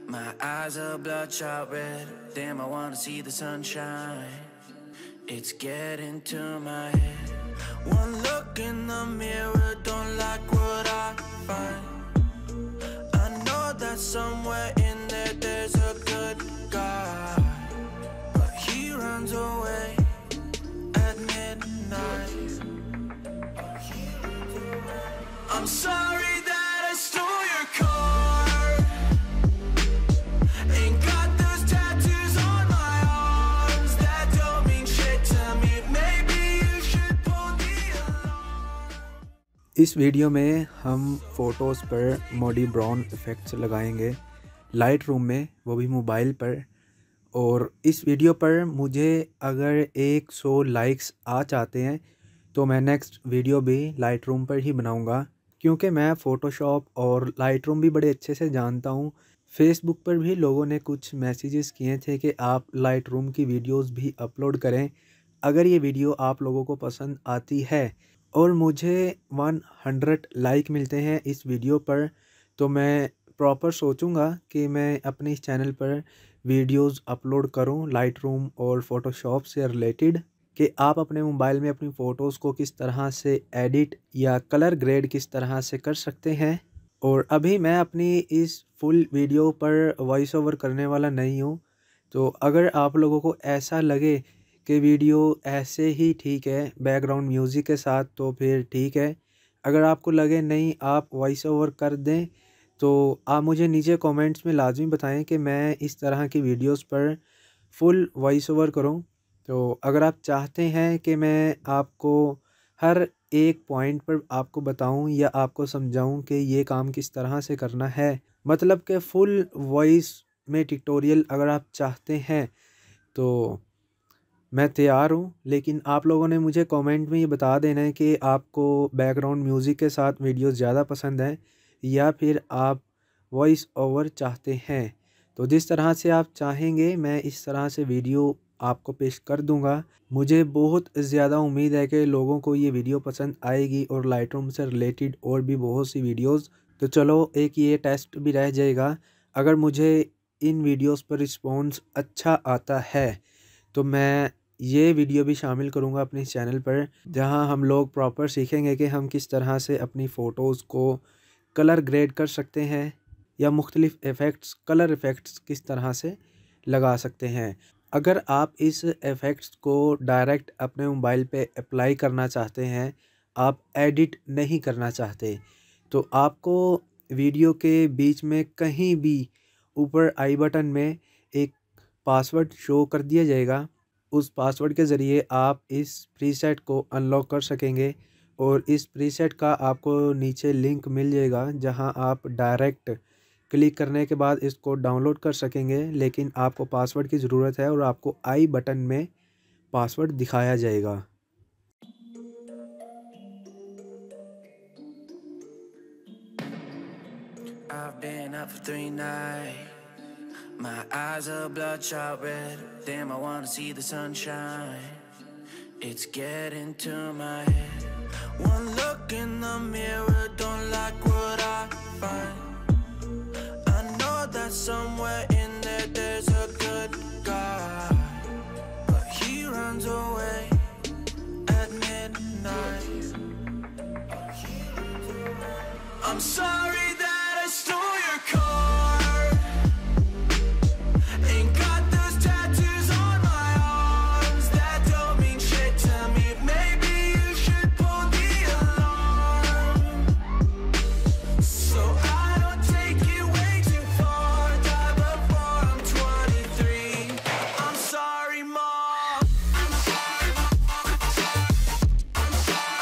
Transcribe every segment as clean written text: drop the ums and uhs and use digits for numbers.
My eyes are bloodshot red. Damn, I wanna see the sunshine. It's getting to my head. One look in the mirror, don't like what I find. I know that somewhere in there there's a good guy, but he runs away at midnight. I'm sorry that I stole your car. Ain't got those tattoos on my arms that don't mean shit to me. Maybe you should pull the alarm. इस video में हम photos पर मोडी brown effects लगाएंगे light room में, वो भी mobile पर। और इस वीडियो पर मुझे अगर 100 लाइक्स आ जाते हैं तो मैं नेक्स्ट वीडियो भी लाइट रूम पर ही बनाऊंगा, क्योंकि मैं फ़ोटोशॉप और लाइट रूम भी बड़े अच्छे से जानता हूं। फेसबुक पर भी लोगों ने कुछ मैसेजेस किए थे कि आप लाइट रूम की वीडियोस भी अपलोड करें अगर ये वीडियो आप लोगों को पसंद आती है। और मुझे 100 लाइक मिलते हैं इस वीडियो पर तो मैं प्रॉपर सोचूंगा कि मैं अपने इस चैनल पर वीडियोस अपलोड करूं लाइट रूम और फ़ोटोशॉप से रिलेटेड, कि आप अपने मोबाइल में अपनी फ़ोटोज़ को किस तरह से एडिट या कलर ग्रेड किस तरह से कर सकते हैं। और अभी मैं अपनी इस फुल वीडियो पर वॉइस ओवर करने वाला नहीं हूँ, तो अगर आप लोगों को ऐसा लगे कि वीडियो ऐसे ही ठीक है बैकग्राउंड म्यूज़िक के साथ तो फिर ठीक है। अगर आपको लगे नहीं आप वॉइस ओवर कर दें तो आप मुझे नीचे कमेंट्स में लाजमी बताएं कि मैं इस तरह की वीडियोस पर फुल वॉइस ओवर करूं। तो अगर आप चाहते हैं कि मैं आपको हर एक पॉइंट पर आपको बताऊं या आपको समझाऊं कि ये काम किस तरह से करना है, मतलब कि फुल वॉइस में ट्यूटोरियल अगर आप चाहते हैं तो मैं तैयार हूँ। लेकिन आप लोगों ने मुझे कमेंट में ये बता देना है कि आपको बैकग्राउंड म्यूज़िक के साथ वीडियोस ज़्यादा पसंद हैं या फिर आप वॉइस ओवर चाहते हैं। तो जिस तरह से आप चाहेंगे मैं इस तरह से वीडियो आपको पेश कर दूंगा। मुझे बहुत ज़्यादा उम्मीद है कि लोगों को ये वीडियो पसंद आएगी और लाइट रूम से रिलेटेड और भी बहुत सी वीडियोस। तो चलो एक ये टेस्ट भी रह जाएगा, अगर मुझे इन वीडियोस पर रिस्पॉन्स अच्छा आता है तो मैं ये वीडियो भी शामिल करूंगा अपने चैनल पर, जहां हम लोग प्रॉपर सीखेंगे कि हम किस तरह से अपनी फ़ोटोज़ को कलर ग्रेड कर सकते हैं या मुख्तलिफ़ इफ़ेक्ट्स कलर इफ़ेक्ट्स किस तरह से लगा सकते हैं। अगर आप इस इफ़ेक्ट्स को डायरेक्ट अपने मोबाइल पे अप्लाई करना चाहते हैं, आप एडिट नहीं करना चाहते, तो आपको वीडियो के बीच में कहीं भी ऊपर आई बटन में एक पासवर्ड शो कर दिया जाएगा। उस पासवर्ड के ज़रिए आप इस प्रीसेट को अनलॉक कर सकेंगे और इस प्रीसेट का आपको नीचे लिंक मिल जाएगा जहां आप डायरेक्ट क्लिक करने के बाद इसको डाउनलोड कर सकेंगे। लेकिन आपको पासवर्ड की ज़रूरत है और आपको आई बटन में पासवर्ड दिखाया जाएगा। I've been up for 3 nights. My eyes are bloodshot red. Damn, I wanna see the sunshine. It's getting to my head. One look in the mirror, don't like what I find. I know that somewhere in there there's a good guy, but he runs away at midnight. I'm sorry that I stole your car. Ain't got those tattoos on my arms that don't mean shit to me. Maybe you should pull the alarm, so I don't take it way too far. Die before I'm 23. I'm sorry, Mom. I'm sorry, Mom.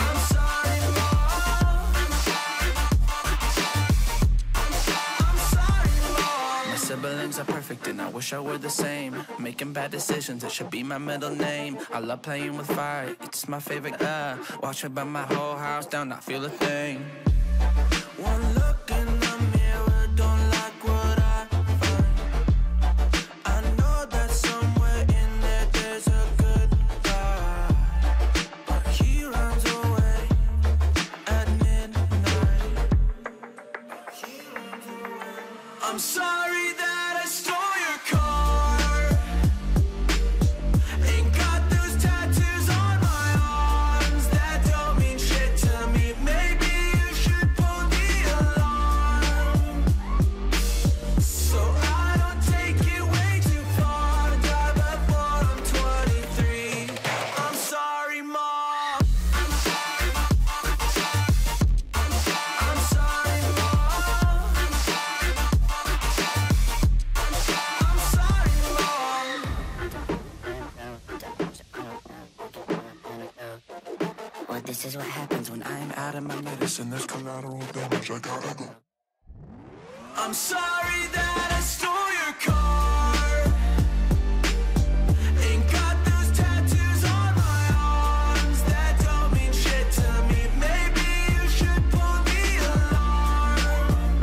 I'm sorry, Mom. My siblings are perfect and I wish I were the same. Making bad decisions, it should be my middle name. I love playing with fire, it's my favorite. Watch it burn my whole house down, not feel a thing. One look in the mirror, don't like what I find. I know that somewhere in there there's a good guy, but he runs away at midnight. I'm sorry that that I stole your car. Ain't got those tattoos on my arms that don't mean shit to me. Maybe you should pull the alarm, so I don't take it way too far. Die before I'm 23. I'm sorry, Mom. I'm sorry, Mom. I'm sorry, Mom. Well, this is what happens when I'm out of my medicine. There's collateral damage, I gotta go. I'm sorry that I stole your car. Ain't got those tattoos on my arms that don't mean shit to me. Maybe you should pull the alarm,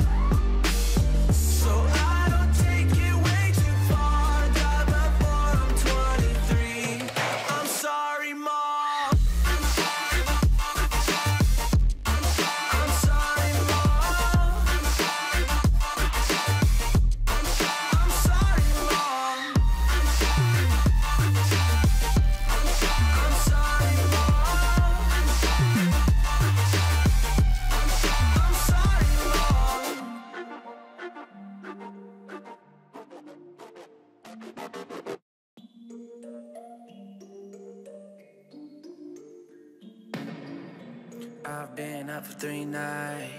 so I don't take it way too far. Die before I'm 23. I'm sorry, Mom. I'm sorry, Mom. I'm sorry, Mom. I'm sorry, Mom. I've been up for 3 nights.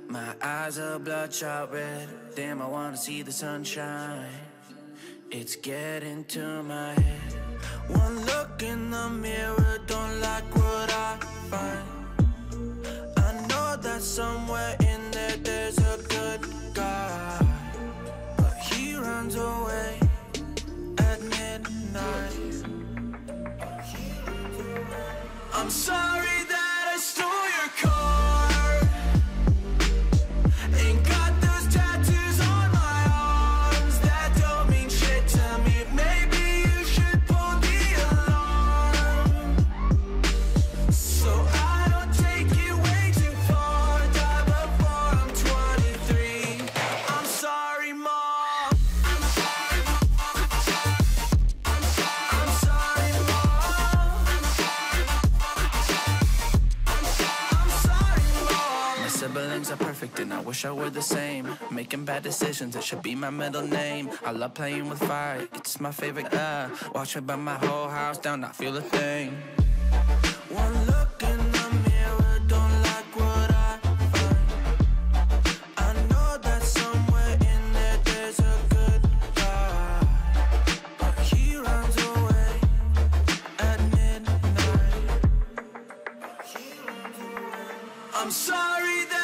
My eyes are bloodshot red. Damn, I wanna see the sunshine. It's getting to my head. One look in the mirror, don't like what I find. I know that somewhere in there there's a good guy, but he runs away at midnight. I'm sorry that I stole your car. Ain't got those tattoos on my arms that don't mean shit to me. Maybe you should pull the alarm, so I don't take it way too far. Die before I'm 23. I'm sorry, Mom. I'm sorry, Mom. I'm sorry, Mom. My siblings are perfect and I wish I were the same. Making bad decisions, it should be my middle name. I love playing with fire, it's my favorite. Watch it burn my whole house down, not feel a thing. One look in the mirror, don't like what I find. I know that somewhere in there there's a good guy, but he runs away at midnight. I'm sorry that